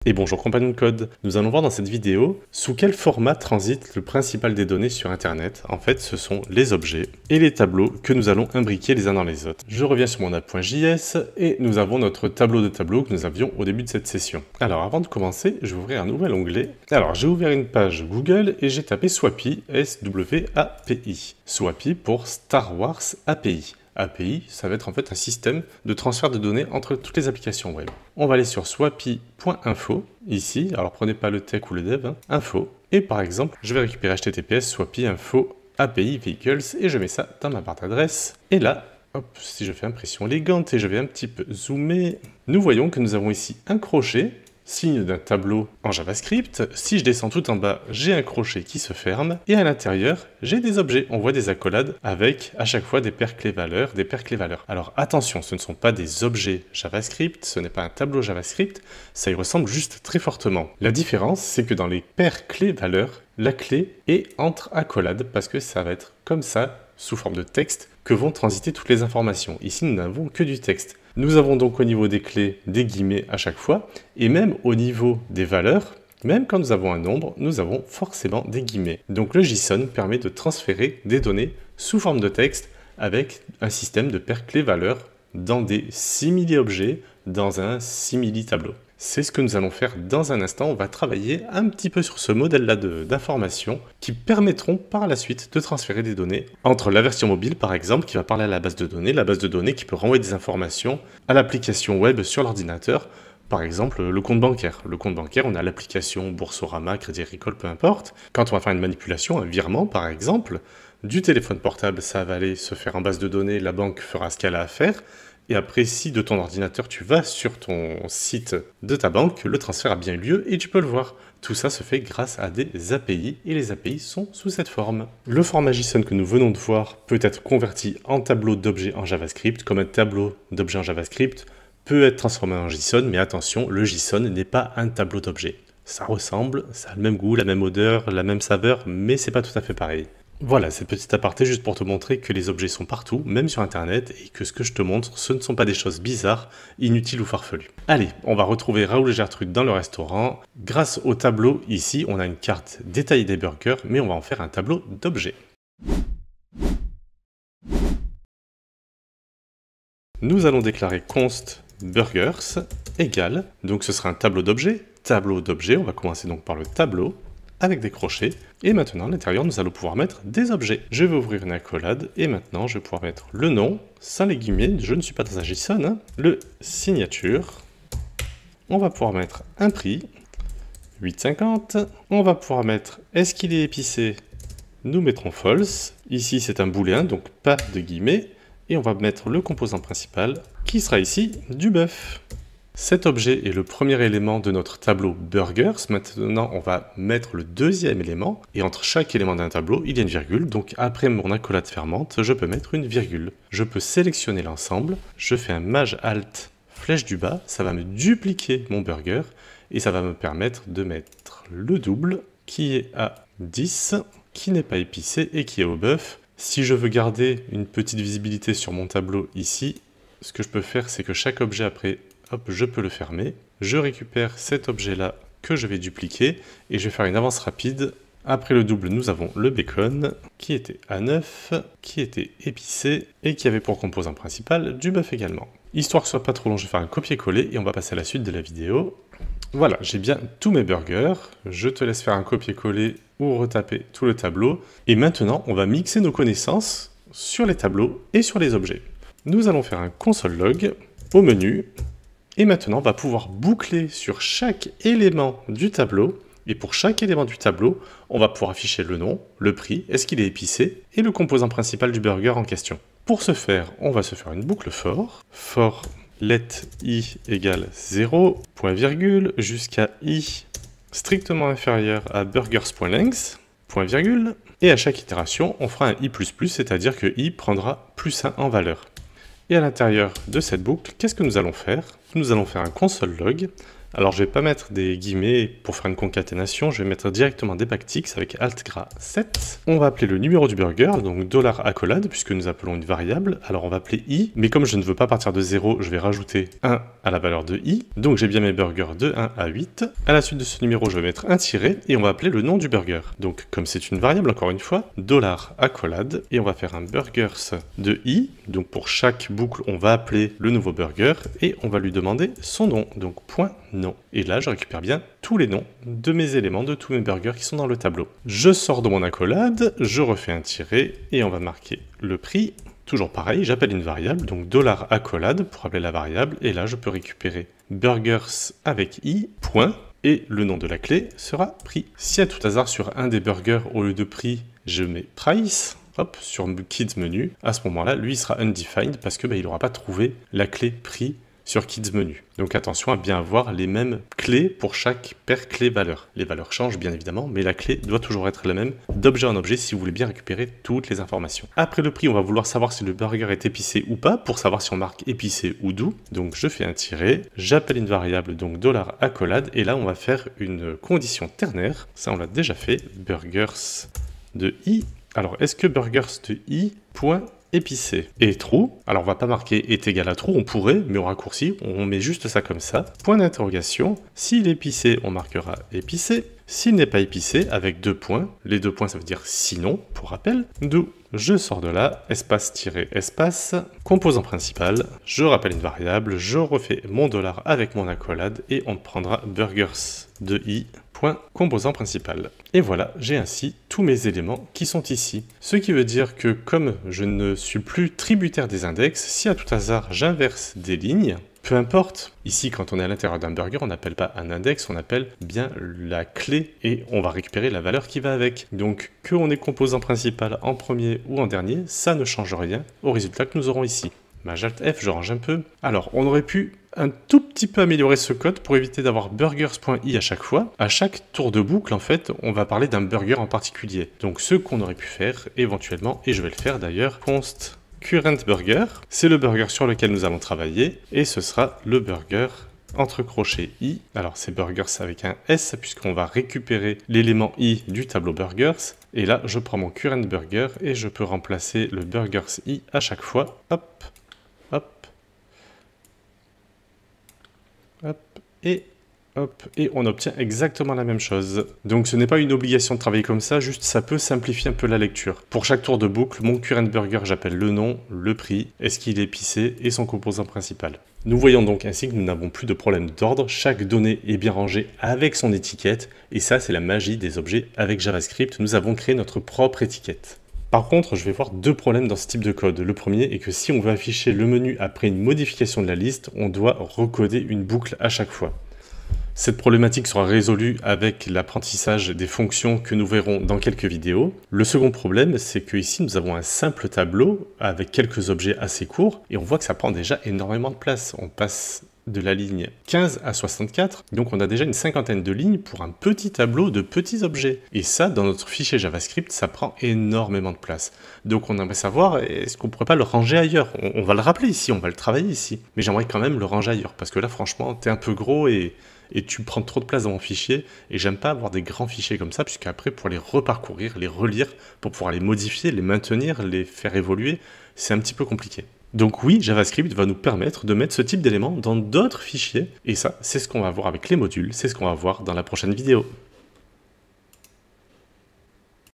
Et bonjour compagnons de code, nous allons voir dans cette vidéo sous quel format transite le principal des données sur internet. En fait ce sont les objets et les tableaux que nous allons imbriquer les uns dans les autres. Je reviens sur mon app.js et nous avons notre tableau de tableaux que nous avions au début de cette session. Alors avant de commencer, je vais ouvrir un nouvel onglet. Alors j'ai ouvert une page Google et j'ai tapé Swapi, S-W-A-P-I. Swapi pour Star Wars API. API, ça va être en fait un système de transfert de données entre toutes les applications web. On va aller sur swapi.info, ici, alors prenez pas le tech ou le dev, info, et par exemple, je vais récupérer HTTPS swapi info API vehicles, et je mets ça dans ma barre d'adresse, et là, hop, si je fais impression élégante et je vais un petit peu zoomer, nous voyons que nous avons ici un crochet, signe d'un tableau en JavaScript. Si je descends tout en bas, j'ai un crochet qui se ferme. Et à l'intérieur, j'ai des objets. On voit des accolades avec à chaque fois des paires clés-valeurs, des paires clés-valeurs. Alors attention, ce ne sont pas des objets JavaScript, ce n'est pas un tableau JavaScript, ça y ressemble juste très fortement. La différence, c'est que dans les paires clés-valeurs, la clé est entre accolades parce que ça va être comme ça, sous forme de texte, que vont transiter toutes les informations. Ici, nous n'avons que du texte. Nous avons donc au niveau des clés des guillemets à chaque fois, et même au niveau des valeurs, même quand nous avons un nombre, nous avons forcément des guillemets. Donc le JSON permet de transférer des données sous forme de texte avec un système de paires clés-valeurs dans des simili-objets, dans un simili-tableau. C'est ce que nous allons faire dans un instant. On va travailler un petit peu sur ce modèle-là d'informations qui permettront par la suite de transférer des données entre la version mobile, par exemple, qui va parler à la base de données qui peut renvoyer des informations à l'application web sur l'ordinateur. Par exemple, le compte bancaire. Le compte bancaire, on a l'application Boursorama, Crédit Agricole, peu importe. Quand on va faire une manipulation, un virement, par exemple, du téléphone portable, ça va aller se faire en base de données, la banque fera ce qu'elle a à faire. Et après, si de ton ordinateur, tu vas sur ton site de ta banque, le transfert a bien eu lieu et tu peux le voir. Tout ça se fait grâce à des API et les API sont sous cette forme. Le format JSON que nous venons de voir peut être converti en tableau d'objets en JavaScript, comme un tableau d'objets en JavaScript peut être transformé en JSON, mais attention, le JSON n'est pas un tableau d'objets. Ça ressemble, ça a le même goût, la même odeur, la même saveur, mais c'est pas tout à fait pareil. Voilà, cette petite aparté juste pour te montrer que les objets sont partout, même sur internet, et que ce que je te montre, ce ne sont pas des choses bizarres, inutiles ou farfelues. Allez, on va retrouver Raoul et Gertrude dans le restaurant. Grâce au tableau, ici, on a une carte détaillée des burgers, mais on va en faire un tableau d'objets. Nous allons déclarer const burgers égale, donc ce sera un tableau d'objets, on va commencer donc par le tableau, avec des crochets, et maintenant à l'intérieur nous allons pouvoir mettre des objets. Je vais ouvrir une accolade, et maintenant je vais pouvoir mettre le nom, sans les guillemets, je ne suis pas dans un JSON, hein, le signature, on va pouvoir mettre un prix, 8,50, on va pouvoir mettre est-ce qu'il est épicé, nous mettrons false, ici c'est un booléen, donc pas de guillemets, et on va mettre le composant principal, qui sera ici du bœuf. Cet objet est le premier élément de notre tableau burgers. Maintenant, on va mettre le deuxième élément. Et entre chaque élément d'un tableau, il y a une virgule. Donc après mon accolade fermante, je peux mettre une virgule. Je peux sélectionner l'ensemble. Je fais un Maj Alt flèche du bas. Ça va me dupliquer mon burger. Et ça va me permettre de mettre le double qui est à 10, qui n'est pas épicé et qui est au bœuf. Si je veux garder une petite visibilité sur mon tableau ici, ce que je peux faire, c'est que chaque objet après... Hop, je peux le fermer. Je récupère cet objet-là que je vais dupliquer et je vais faire une avance rapide. Après le double, nous avons le bacon qui était à 9, qui était épicé et qui avait pour composant principal du bœuf également. Histoire que ce soit pas trop long, je vais faire un copier-coller et on va passer à la suite de la vidéo. Voilà, j'ai bien tous mes burgers. Je te laisse faire un copier-coller ou retaper tout le tableau. Et maintenant, on va mixer nos connaissances sur les tableaux et sur les objets. Nous allons faire un console log au menu. Et maintenant, on va pouvoir boucler sur chaque élément du tableau. Et pour chaque élément du tableau, on va pouvoir afficher le nom, le prix, est-ce qu'il est épicé, et le composant principal du burger en question. Pour ce faire, on va se faire une boucle for let i égale 0, point virgule, jusqu'à i strictement inférieur à burgers.length, point virgule. Et à chaque itération, on fera un i++, c'est-à-dire que i prendra +1 en valeur. Et à l'intérieur de cette boucle, qu'est-ce que nous allons faire? Nous allons faire un console log Alors je vais pas mettre des guillemets pour faire une concaténation, je vais mettre directement des backticks avec Alt-7. On va appeler le numéro du burger, donc $accolade, puisque nous appelons une variable. Alors on va appeler i, mais comme je ne veux pas partir de 0, je vais rajouter 1 à la valeur de i. Donc j'ai bien mes burgers de 1 à 8. À la suite de ce numéro, je vais mettre un tiret et on va appeler le nom du burger. Donc comme c'est une variable, encore une fois, $accolade, et on va faire un burgers de i. Donc pour chaque boucle, on va appeler le nouveau burger et on va lui demander son nom. Donc .nom. Et là, je récupère bien tous les noms de mes éléments, de tous mes burgers qui sont dans le tableau. Je sors de mon accolade, je refais un tiret et on va marquer le prix. Toujours pareil, j'appelle une variable, donc $accolade pour appeler la variable. Et là, je peux récupérer burgers avec i, point, et le nom de la clé sera prix. Si à tout hasard, sur un des burgers, au lieu de prix, je mets price, hop, sur Kids Menu, à ce moment-là, lui, il sera undefined parce que il n'aura pas trouvé la clé prix sur Kids Menu. Donc attention à bien avoir les mêmes clés pour chaque paire clé-valeur. Les valeurs changent bien évidemment, mais la clé doit toujours être la même d'objet en objet si vous voulez bien récupérer toutes les informations. Après le prix, on va vouloir savoir si le burger est épicé ou pas, pour savoir si on marque épicé ou doux. Donc je fais un tiret, j'appelle une variable, donc $accolade, et là on va faire une condition ternaire. Ça on l'a déjà fait, burgers de i. Alors est-ce que burgers de i, point épicé est true. Alors on va pas marquer est égal à true, on pourrait, mais au raccourci, on met juste ça comme ça. Point d'interrogation, s'il est épicé, on marquera épicé. S'il n'est pas épicé, avec 2 points, les 2 points ça veut dire sinon, pour rappel, d'où je sors de là, espace, composant principal, je rappelle une variable, je refais mon dollar avec mon accolade, et on prendra burgers de i, point composant principal. Et voilà, j'ai ainsi tous mes éléments qui sont ici. Ce qui veut dire que comme je ne suis plus tributaire des index, si à tout hasard j'inverse des lignes, peu importe, ici quand on est à l'intérieur d'un burger, on n'appelle pas un index, on appelle bien la clé et on va récupérer la valeur qui va avec. Donc qu'on ait composant principal en premier ou en dernier, ça ne change rien au résultat que nous aurons ici. Alt F, je range un peu. Alors on aurait pu un tout petit peu améliorer ce code pour éviter d'avoir burgers.i à chaque fois. À chaque tour de boucle, en fait, on va parler d'un burger en particulier. Donc ce qu'on aurait pu faire éventuellement, et je vais le faire d'ailleurs, const current burger, c'est le burger sur lequel nous allons travailler, et ce sera le burger entre crochets i. Alors c'est burgers avec un S, puisqu'on va récupérer l'élément i du tableau burgers, et là je prends mon current burger, et je peux remplacer le burgers i à chaque fois, hop, hop, hop, et hop, et on obtient exactement la même chose. Donc ce n'est pas une obligation de travailler comme ça, juste ça peut simplifier un peu la lecture. Pour chaque tour de boucle, mon current burger, j'appelle le nom, le prix, est-ce qu'il est épicé et son composant principal. Nous voyons donc ainsi que nous n'avons plus de problème d'ordre, chaque donnée est bien rangée avec son étiquette, et ça c'est la magie des objets avec JavaScript, nous avons créé notre propre étiquette. Par contre, je vais voir deux problèmes dans ce type de code. Le premier est que si on veut afficher le menu après une modification de la liste, on doit recoder une boucle à chaque fois. Cette problématique sera résolue avec l'apprentissage des fonctions que nous verrons dans quelques vidéos. Le second problème, c'est que ici nous avons un simple tableau avec quelques objets assez courts et on voit que ça prend déjà énormément de place. On passe de la ligne 15 à 64, donc on a déjà une cinquantaine de lignes pour un petit tableau de petits objets. Et ça, dans notre fichier JavaScript, ça prend énormément de place. Donc on aimerait savoir, est-ce qu'on pourrait pas le ranger ailleurs? On va le rappeler ici, on va le travailler ici. Mais j'aimerais quand même le ranger ailleurs, parce que là franchement, t'es un peu gros et tu prends trop de place dans mon fichier, et j'aime pas avoir des grands fichiers comme ça, puisque après pour les reparcourir, les relire, pour pouvoir les modifier, les maintenir, les faire évoluer, c'est un petit peu compliqué. Donc oui, JavaScript va nous permettre de mettre ce type d'éléments dans d'autres fichiers, et ça, c'est ce qu'on va voir avec les modules, c'est ce qu'on va voir dans la prochaine vidéo.